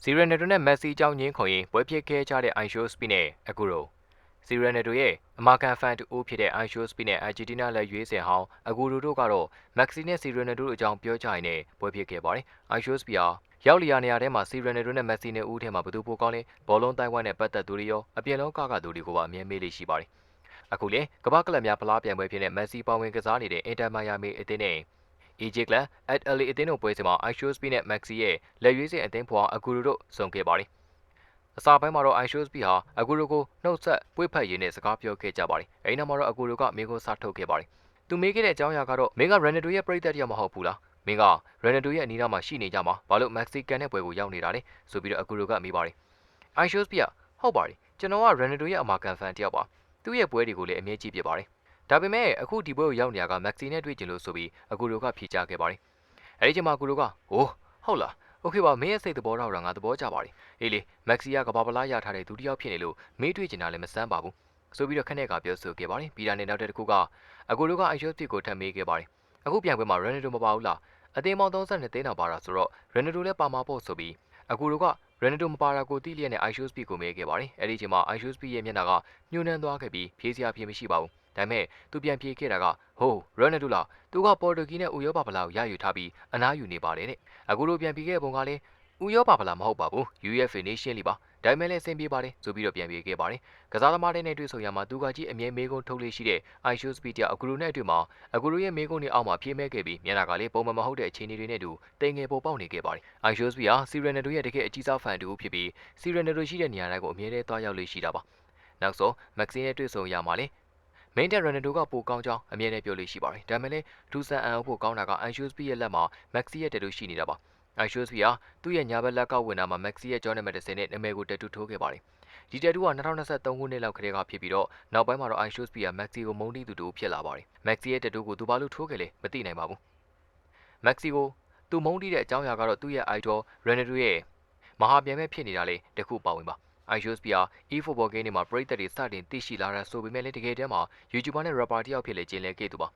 စီရနယ်ဒိုနဲ့မက်ဆီအကြောင်းညင်းခုံရင်ပွဲဖြစ်ခဲ့ကြတဲ့အိုင်ရှိုးစပီနဲ့အခုတော့စီရနယ်ဒိုရဲ့အမာကန်ဖန်တူဖြစ်တဲ့အိုင်ရှိုးစပီနဲ့အာဂျီတီးနားလက်ရွေးစင်ဟောင်းအခုတို့ကတော့မက်ဆီနဲ့စီရနယ်ဒိုအကြောင်းပြောကြရင်လည်းပွဲဖြစ်ခဲ့ပါတယ်အိုင်ရှိုးစပီဟာရောက်လျာနေရာထဲမှာစီရနယ်ဒိုနဲ့မက်ဆီနဲ့ဦးထဲမှာဘယ်သူပိုကောင်းလဲဘောလုံးတိုင်ဝမ်နဲ့ပတ်သက်သူတွေရောအပြင်လုံးကသူတွေကိုပါအမြဲမေးလေးရှိပါတယ်အခုလေကမ္ဘာကလပ်များဖလားပြိုင်ပွဲဖြစ်တဲ့မက်ဆီပါဝင်ကစားနေတဲ့အင်တာမိုင်ယာမီအသင်းနဲ့Egypt က LA အသင်းတို့ပွဲစဉ်မှာ Aishosby နဲ့ Maxi ရဲ့လက်ရွေးစင်အသင်းဖွာအကူတို့ဆုံခဲ့ပါတယ်။အစာပိုင်းမှာတော့ Aishosby ဟာအကူတို့ကိုနှုတ်ဆက်ပွေ့ဖက်ရင်းနဲ့စကားပြောခဲ့ကြပါတယ်။အဲဒီနောက်မှာတော့အကူတို့ကမင်းကိုစားထုတ်ခဲ့ပါတယ်။သူမေးခဲ့တဲ့အကြောင်းအရာကတော့မင်းက Ronaldo ရဲ့ပရိသတ်တယောက်မဟုတ်ဘူးလား။မင်းက Ronaldo ရဲ့အနီးနားမှာရှိနေကြမှာဘာလို့ Mexican နဲ့ပွဲကိုရောက်နေတာလဲဆိုပြီးတော့အကူတို့ကမေးပါတယ်။ Aishosby ကဟုတ်ပါတယ်ကျွန်တော်က Ronaldo ရဲ့အမာကန်ဖန်တယောက်ပါ။သူ့ရဲ့ပွဲတွေကိုလည်းအမြဲကြည့်ပြပါတယ်။ဒါပေမဲ့အခုဒီပွဲကိုရောက်နေရက Maxi နဲ့တွေ့ကြလို့ဆိုပြီးအကူတို့ကဖြေကြားခဲ့ပါတယ်။အဲဒီချိန်မှာအကူတို့ကဟိုးဟုတ်လားโอเคပါမင်းရဲ့စိတ်သဘောထားတော့ငါသဘောကျပါတယ်အေးလေမက်ဆီကကဘာပလားရထားတဲ့သူတစ်ယောက်ဖြစ်နေလို့မေးတွေ့ချင်တာလည်းမစမ်းပါဘူးဆိုပြီးတော့ခက်နဲ့ကပြောဆိုခဲ့ပါတယ်ပြီးတာနဲ့နောက်တစ်ခုကအကူတို့ကအယုတ်ဖြစ်ကိုထပ်မေးခဲ့ပါတယ်အခုပြန်ပွဲမှာ Ronaldo မပါဘူးလားအသင်းပေါင်း32သိန်းတောင်ပါတာဆိုတော့ Ronaldo လည်းပါမှာပေါ့ဆိုပြီးအကူတို့က Ronaldo မပါတာကိုသိလျက်နဲ့ Aishosby ကိုမေးခဲ့ပါတယ်အဲဒီချိန်မှာ Aishosby ရဲ့မျက်နှာကညှိုးနှမ်းသွားခဲ့ပြီးဖြေးစရာဖြေမရှိပါဘူးဒါပေမဲ့သူပြန်ဖြေခဲ့တာကဟိုး Ronaldo လားသူကပေါ်တူဂီနဲ့ဥရောပဖလားကိုရယူထားပြီးအနားယူနေပါတယ်တဲ့အခုတို့ပြန်ဖြေခဲ့ပုံကလည်းဥရောပဖလားမဟုတ်ပါဘူး UEFA Nation League ပါဒါပေမဲ့လည်းအဆင်ပြေပါတယ်ဆိုပြီးတော့ပြန်ပြေခဲ့ပါတယ်ကစားသမားတွေနဲ့တွေ့ဆုံရမှာသူကကြီးအမြဲမေးခွန်းထုတ်လေးရှိတဲ့ Aishosby တအကူတို့နဲ့အတွေ့မှာအကူတို့ရဲ့မေးခွန်းတွေအောက်မှာဖြေမဲ့ခဲ့ပြီးမျက်နှာကလေးပုံမှန်မဟုတ်တဲ့အခြေအနေတွေနဲ့တူတိမ်ငယ်ပေါ်ပေါက်နေခဲ့ပါတယ် Aishosby ဟာစီရနယ်ဒိုရဲ့တကယ်အကြီးစားဖန်တူဖြစ်ပြီးစီရနယ်ဒိုရှိတဲ့နေရာတိုင်းကိုအမြဲတမ်းသွားရောက်လေးရှိတာပါနောက်ဆုံးမက်ဆီနဲ့တွေ့ဆုံရမှာလေမင်းတဲ့ Ronaldo ကပိုကောင်းကြောင်းအမြဲတမ်းပြောလို့ရှိပါတယ်ဒါပေမဲ့လည်းဒူဆန်အန်ဖို့ကောင်းတာက Aishosby ရဲ့လက်မှာ Maxi ရဲ့တက်တူရှိနေတာပါAishosby ဟာသူ့ရဲ့ညာဘက်လက်ကဝင်တာမှာ Maxi ရဲ့ကျောင်းနံပါတ်10နဲ့နာမည်ကိုတက်တူထိုးခဲ့ပါတယ်ဒီတက်တူက2023ခုနှစ်လောက်ကတည်းကဖြစ်ပြီးတော့နောက်ပိုင်းမှာတော့ Aishosby က Maxi ကိုမုန်းတီးသူတို့ဖြစ်လာပါတယ် Maxi ရဲ့တက်တူကိုသူဘာလို့ထိုးခဲ့လဲမသိနိုင်ပါဘူး Maxi ကိုသူမုန်းတီးတဲ့အကြောင်းအရာကတော့သူ့ရဲ့ idol Ronaldo ရဲ့မဟာပြန်မဲ့ဖြစ်နေတာလေတခုပါဝင်ပါAishosby ဟာ e-football game တွေမှာပရိသတ်တွေစတင်သိရှိလာတာဆိုပေမဲ့လည်းတကယ်တမ်းမှာ YouTuber နဲ့ rapper တယောက်ဖြစ်လေကျင်းလဲခဲ့သူပါ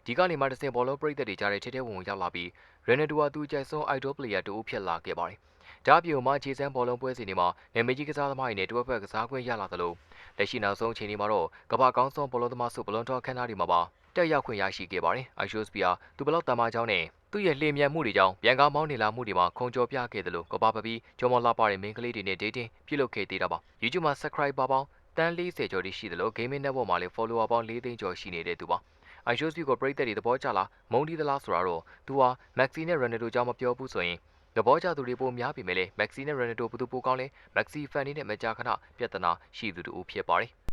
ဒီကနေမှတစ်စင်ဘောလုံးပရိသတ်တွေကြားတဲ့ထဲထဲဝင်ဝင်ရောက်လာပြီး Ronaldo ဟာသူ့ကြိုက်ဆုံး idol player တူဖြစ်လာခဲ့ပါတယ်ဒါအပြင်မှာခြေစမ်းဘောလုံးပွဲစဉ်တွေမှာနာမည်ကြီးကစားသမားတွေနဲ့တွဲဖက်ကစားခွင့်ရလာသလိုလက်ရှိနောက်ဆုံးအချိန်တွေမှာတော့ကမ္ဘာကောင်းဆုံးဘောလုံးသမားစုဘလုံးတော်ခန်းသားတွေမှာပါတက်ရောက်ခွင့်ရရှိခဲ့ပါတယ်။ Aishosby ဟာသူဘလောက်တန်မာကြောင်းနဲ့သူ့ရဲ့လှည့်မြန်မှုတွေကြောင့်ပြန်ကားမောင်းနေလာမှုတွေမှာခုံကျော်ပြခဲ့တယ်လို့ကဘာပပီးကျော်မော်လာပါတဲ့မင်းကလေးတွေနဲ့ dating ပြုလုပ်ခဲ့သေးတာပါ။ YouTube မှာ subscriber ပေါင်းတန်း40ကျော်ရှိတယ်လို့ Gaming Network မှာလည်း follower ပေါင်း4သိန်းကျော်ရှိနေတဲ့သူပါ။ Aishosby ကိုပရိသတ်တွေသဘောကျလားမုန်းတီးသလားဆိုတာတော့သူဟာ Maxi နဲ့ Ronaldo ကြောင့်မပြောဘူးဆိုရင်သဘောကျသူတွေပိုများပြီမဲ့လေ Maxi နဲ့ Ronaldo ဘယ်သူပိုကောင်းလဲ Maxi fan တွေနဲ့မကြာခဏပြဿနာရှိသူတို့ဖြစ်ပါတယ်